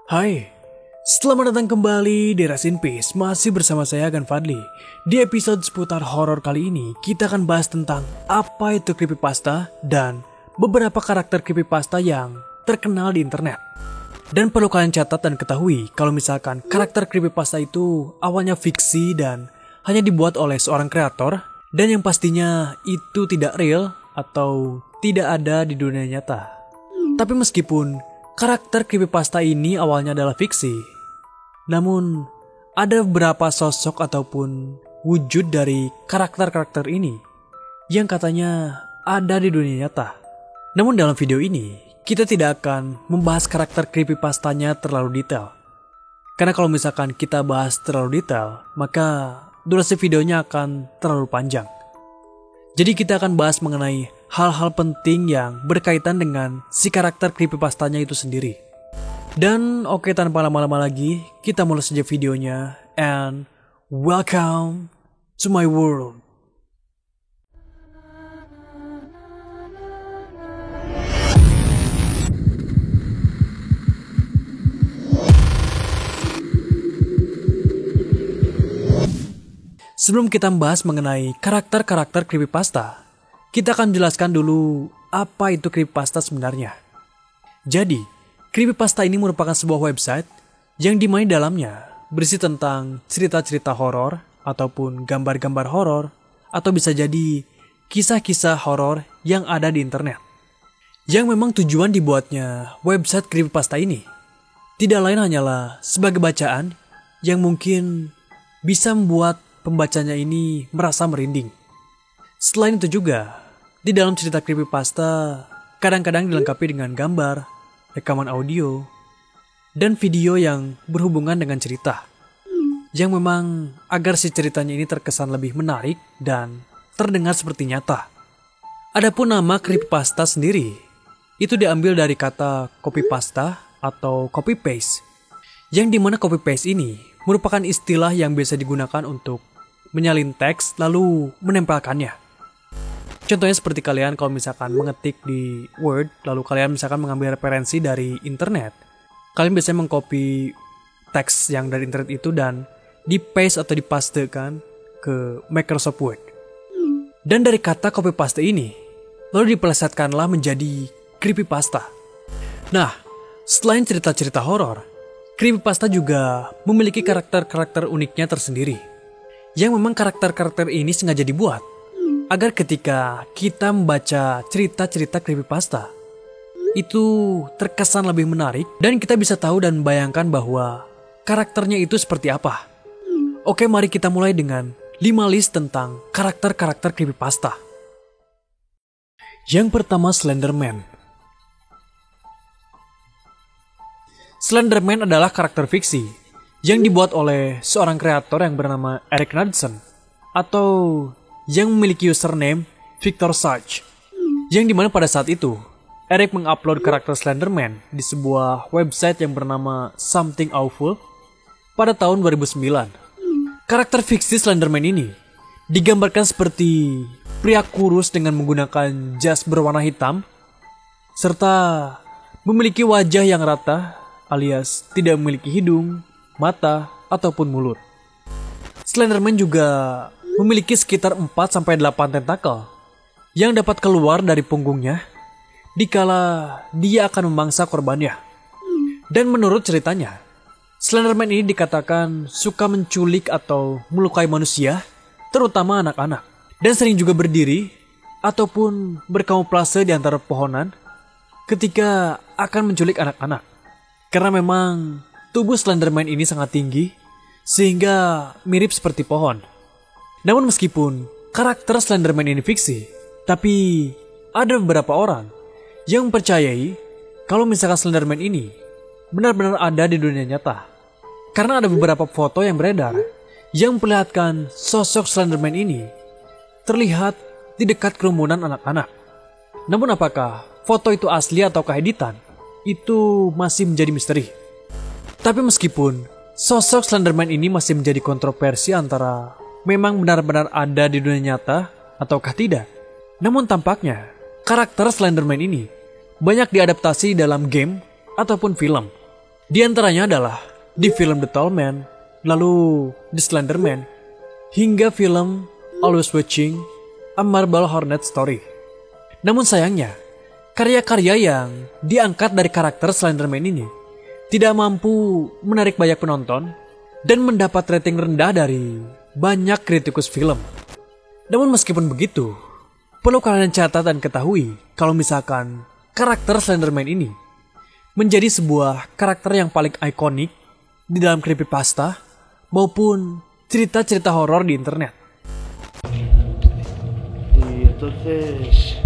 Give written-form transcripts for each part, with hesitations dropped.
Hai, selamat datang kembali di Rest in Peace. Masih bersama saya Gan Fadli. Di episode seputar horor kali ini, kita akan bahas tentang apa itu creepypasta dan beberapa karakter creepypasta yang terkenal di internet. Dan perlu kalian catat dan ketahui kalau misalkan karakter creepypasta itu awalnya fiksi dan hanya dibuat oleh seorang kreator, dan yang pastinya itu tidak real atau tidak ada di dunia nyata. Tapi meskipun karakter creepypasta ini awalnya adalah fiksi, namun ada beberapa sosok ataupun wujud dari karakter-karakter ini yang katanya ada di dunia nyata. Namun dalam video ini, kita tidak akan membahas karakter creepypastanya terlalu detail. Karena kalau misalkan kita bahas terlalu detail, maka durasi videonya akan terlalu panjang. Jadi kita akan bahas mengenai hal-hal penting yang berkaitan dengan si karakter creepypastanya itu sendiri. Dan oke, tanpa lama-lama lagi, kita mulai saja videonya. And welcome to my world. Sebelum kita membahas mengenai karakter-karakter creepypasta, kita akan jelaskan dulu apa itu creepypasta sebenarnya. Jadi, creepypasta ini merupakan sebuah website yang dimana dalamnya berisi tentang cerita-cerita horor ataupun gambar-gambar horor atau bisa jadi kisah-kisah horor yang ada di internet. Yang memang tujuan dibuatnya website creepypasta ini tidak lain hanyalah sebagai bacaan yang mungkin bisa membuat pembacanya ini merasa merinding. Selain itu juga, di dalam cerita creepypasta kadang-kadang dilengkapi dengan gambar, rekaman audio, dan video yang berhubungan dengan cerita. Yang memang agar si ceritanya ini terkesan lebih menarik dan terdengar seperti nyata. Adapun nama creepypasta sendiri, itu diambil dari kata copypasta atau copy paste. Yang dimana copy paste ini merupakan istilah yang biasa digunakan untuk menyalin teks lalu menempelkannya. Contohnya seperti kalian kalau misalkan mengetik di Word, lalu kalian misalkan mengambil referensi dari internet. Kalian biasanya mengcopy teks yang dari internet itu dan di-paste atau dipastekan ke Microsoft Word. Dan dari kata copy paste ini, lalu dipelesetkanlah menjadi creepypasta. Nah, selain cerita-cerita horor, creepypasta juga memiliki karakter-karakter uniknya tersendiri. Yang memang karakter-karakter ini sengaja dibuat agar ketika kita membaca cerita-cerita creepypasta itu terkesan lebih menarik dan kita bisa tahu dan membayangkan bahwa karakternya itu seperti apa. Oke, mari kita mulai dengan 5 list tentang karakter-karakter creepypasta. Yang pertama, Slenderman. Slenderman adalah karakter fiksi yang dibuat oleh seorang kreator yang bernama Eric Knudsen atau yang memiliki username Victor Sarge. Yang dimana pada saat itu, Eric mengupload karakter Slenderman di sebuah website yang bernama Something Awful pada tahun 2009. Karakter fiksi Slenderman ini digambarkan seperti pria kurus dengan menggunakan jas berwarna hitam serta memiliki wajah yang rata alias tidak memiliki hidung, mata, ataupun mulut. Slenderman juga memiliki sekitar 4-8 tentakel yang dapat keluar dari punggungnya dikala dia akan memangsa korbannya. Dan menurut ceritanya, Slenderman ini dikatakan suka menculik atau melukai manusia, terutama anak-anak. Dan sering juga berdiri ataupun berkamuflase di antara pohonan ketika akan menculik anak-anak. Karena memang tubuh Slenderman ini sangat tinggi, sehingga mirip seperti pohon. Namun meskipun karakter Slenderman ini fiksi, tapi ada beberapa orang yang mempercayai kalau misalkan Slenderman ini benar-benar ada di dunia nyata. Karena ada beberapa foto yang beredar yang memperlihatkan sosok Slenderman ini terlihat di dekat kerumunan anak-anak. Namun apakah foto itu asli atau editan? Itu masih menjadi misteri. Tapi meskipun sosok Slenderman ini masih menjadi kontroversi antara memang benar-benar ada di dunia nyata ataukah tidak, namun tampaknya karakter Slenderman ini banyak diadaptasi dalam game ataupun film. Di antaranya adalah di film The Tall Man, lalu The Slender Man, hingga film Always Watching A Marble Hornet Story. Namun sayangnya, karya-karya yang diangkat dari karakter Slenderman ini tidak mampu menarik banyak penonton dan mendapat rating rendah dari banyak kritikus film. Namun meskipun begitu, perlu kalian catat dan ketahui kalau misalkan karakter Slenderman ini menjadi sebuah karakter yang paling ikonik di dalam creepypasta maupun cerita-cerita horor di internet. Y entonces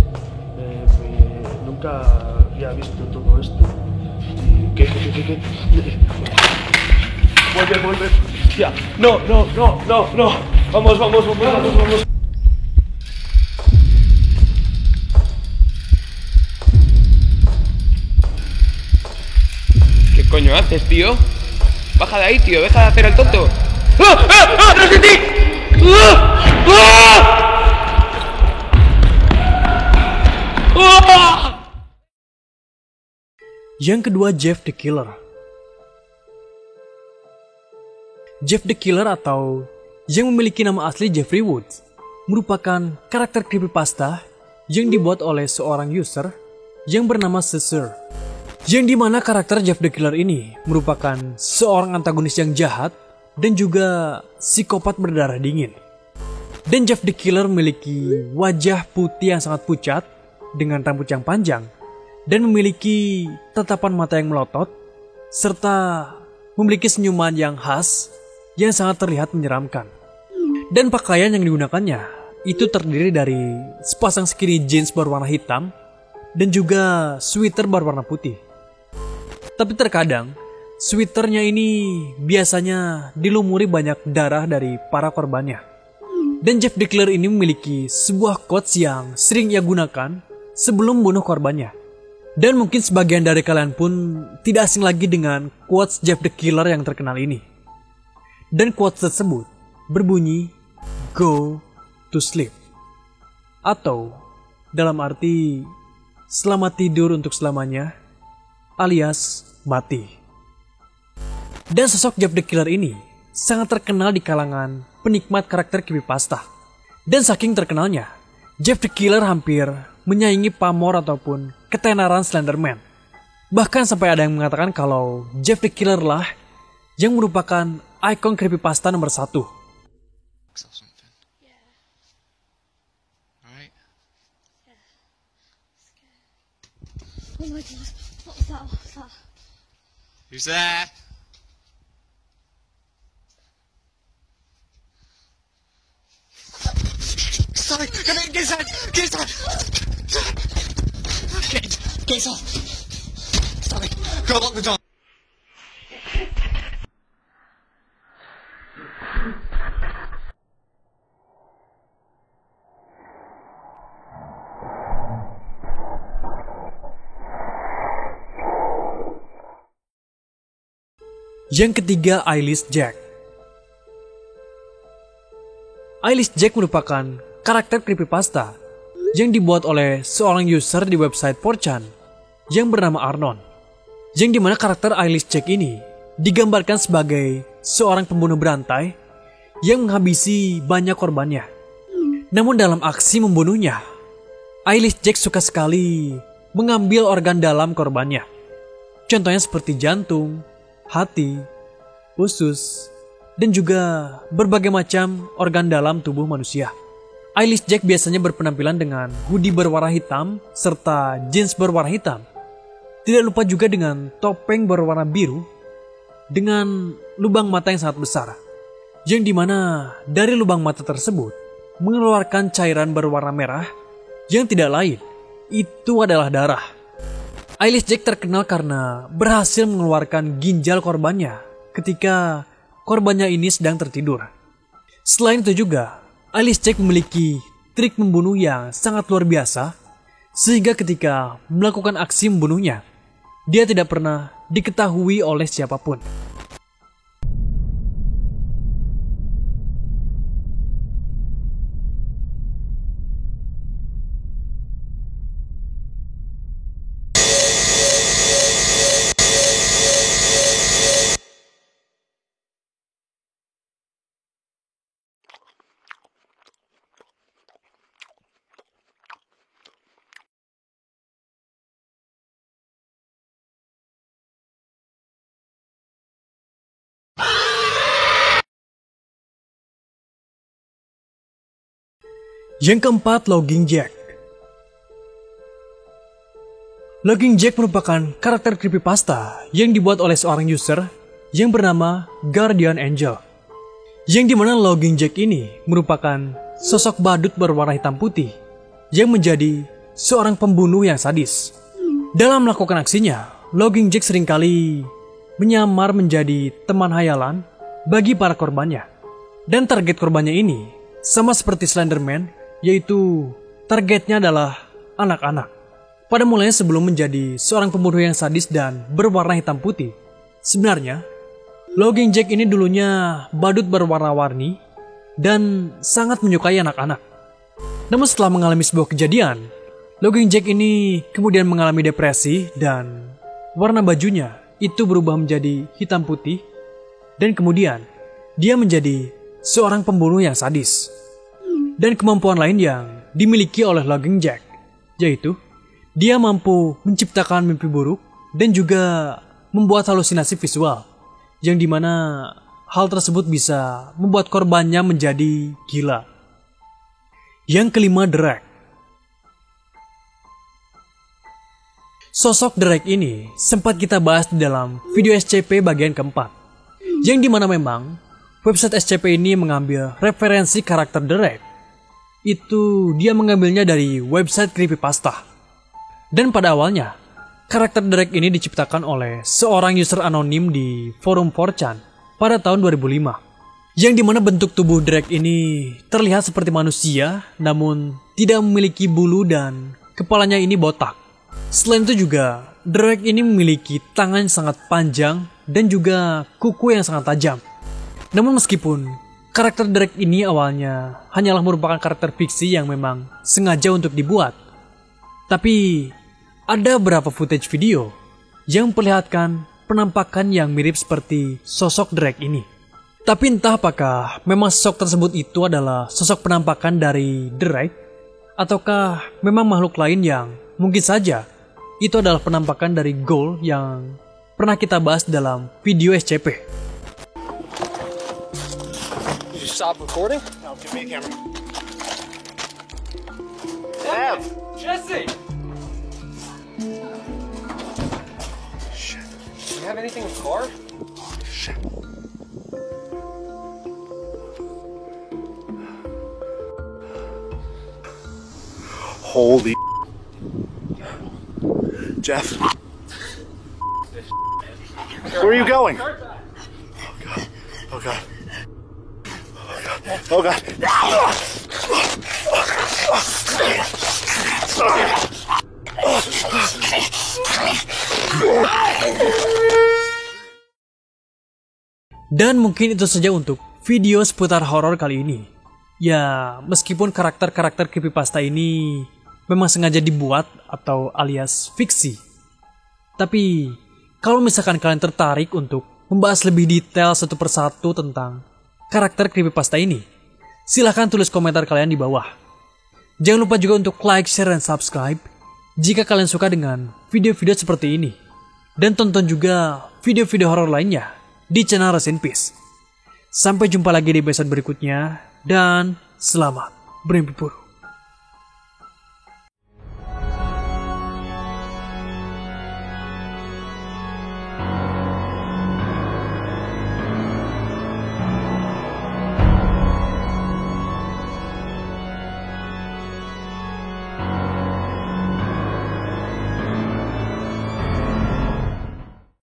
nunca había visto todo esto. Y ¿qué? Vuelve. Ya. No. Vamos. ¿Qué coño haces, tío? Baja de ahí, tío, deja de hacer el tonto. ¡Tras de ti! Yang kedua, Jeff the Killer. Jeff the Killer atau yang memiliki nama asli Jeffrey Woods merupakan karakter creepypasta yang dibuat oleh seorang user yang bernama Caesar. Yang dimana karakter Jeff the Killer ini merupakan seorang antagonis yang jahat dan juga psikopat berdarah dingin. Dan Jeff the Killer memiliki wajah putih yang sangat pucat dengan rambut yang panjang dan memiliki tatapan mata yang melotot serta memiliki senyuman yang khas yang sangat terlihat menyeramkan. Dan pakaian yang digunakannya itu terdiri dari sepasang skinny jeans berwarna hitam dan juga sweater berwarna putih. Tapi terkadang sweaternya ini biasanya dilumuri banyak darah dari para korbannya. Dan Jeff the Killer ini memiliki sebuah quotes yang sering ia gunakan sebelum bunuh korbannya. Dan mungkin sebagian dari kalian pun tidak asing lagi dengan quotes Jeff the Killer yang terkenal ini. Dan quotes tersebut berbunyi "Go to sleep" atau dalam arti selamat tidur untuk selamanya alias mati. Dan sosok Jeff the Killer ini sangat terkenal di kalangan penikmat karakter creepypasta. Dan saking terkenalnya, Jeff the Killer hampir menyaingi pamor ataupun ketenaran Slenderman. Bahkan sampai ada yang mengatakan kalau Jeff the Killer lah yang merupakan ikon creepypasta nomor 1. Oh my god, what was that? Who's there? Sorry, come in, get inside! Get inside! Sorry, go lock the door. Yang ketiga, Eyeless Jack. Eyeless Jack merupakan karakter creepypasta yang dibuat oleh seorang user di website 4chan yang bernama Arnon. Yang dimana karakter Eyeless Jack ini digambarkan sebagai seorang pembunuh berantai yang menghabisi banyak korbannya. Namun dalam aksi membunuhnya, Eyeless Jack suka sekali mengambil organ dalam korbannya. Contohnya seperti jantung, hati, usus, dan juga berbagai macam organ dalam tubuh manusia. Eyeless Jack biasanya berpenampilan dengan hoodie berwarna hitam serta jeans berwarna hitam. Tidak lupa juga dengan topeng berwarna biru dengan lubang mata yang sangat besar. Yang dimana dari lubang mata tersebut mengeluarkan cairan berwarna merah yang tidak lain, itu adalah darah. Eyeless Jack terkenal karena berhasil mengeluarkan ginjal korbannya ketika korbannya ini sedang tertidur. Selain itu juga, Eyeless Jack memiliki trik membunuh yang sangat luar biasa, sehingga ketika melakukan aksi membunuhnya, dia tidak pernah diketahui oleh siapapun. Yang keempat, Logging Jack. Logging Jack merupakan karakter creepypasta yang dibuat oleh seorang user yang bernama Guardian Angel. Yang dimana Logging Jack ini merupakan sosok badut berwarna hitam putih yang menjadi seorang pembunuh yang sadis. Dalam melakukan aksinya, Logging Jack seringkali menyamar menjadi teman hayalan bagi para korbannya. Dan target korbannya ini sama seperti Slenderman, yaitu targetnya adalah anak-anak. Pada mulanya sebelum menjadi seorang pembunuh yang sadis dan berwarna hitam putih, sebenarnya Logging Jack ini dulunya badut berwarna-warni dan sangat menyukai anak-anak. Namun setelah mengalami sebuah kejadian, Logging Jack ini kemudian mengalami depresi dan warna bajunya itu berubah menjadi hitam putih dan kemudian dia menjadi seorang pembunuh yang sadis. Dan kemampuan lain yang dimiliki oleh Logging Jack, yaitu dia mampu menciptakan mimpi buruk dan juga membuat halusinasi visual, yang dimana hal tersebut bisa membuat korbannya menjadi gila. Yang kelima, Drake. Sosok Drake ini sempat kita bahas di dalam video SCP bagian keempat, yang dimana memang website SCP ini mengambil referensi karakter Drake. Itu dia mengambilnya dari website creepypasta. Dan pada awalnya, karakter Drake ini diciptakan oleh seorang user anonim di forum 4chan pada tahun 2005. Yang dimana bentuk tubuh Drake ini terlihat seperti manusia, namun tidak memiliki bulu dan kepalanya ini botak. Selain itu juga, Drake ini memiliki tangan yang sangat panjang dan juga kuku yang sangat tajam. Namun meskipun karakter Drake ini awalnya hanyalah merupakan karakter fiksi yang memang sengaja untuk dibuat, tapi ada beberapa footage video yang memperlihatkan penampakan yang mirip seperti sosok Drake ini. Tapi entah apakah memang sosok tersebut itu adalah sosok penampakan dari Drake, ataukah memang makhluk lain yang mungkin saja itu adalah penampakan dari Ghoul yang pernah kita bahas dalam video SCP. Did you stop recording? No, give me a camera. Dev! Jesse! Do you have anything in the car? Shit. Holy Jeff. Where are you going? Oh god. Oh god. Oh god. Dan mungkin itu saja untuk video seputar horor kali ini. Ya, meskipun karakter-karakter creepypasta ini memang sengaja dibuat atau alias fiksi. Tapi, kalau misalkan kalian tertarik untuk membahas lebih detail satu persatu tentang karakter creepypasta ini, silahkan tulis komentar kalian di bawah. Jangan lupa juga untuk like, share, dan subscribe jika kalian suka dengan video-video seperti ini. Dan tonton juga video-video horor lainnya di channel Rest in Peace. Sampai jumpa lagi di episode berikutnya, dan selamat bermimpi buruk.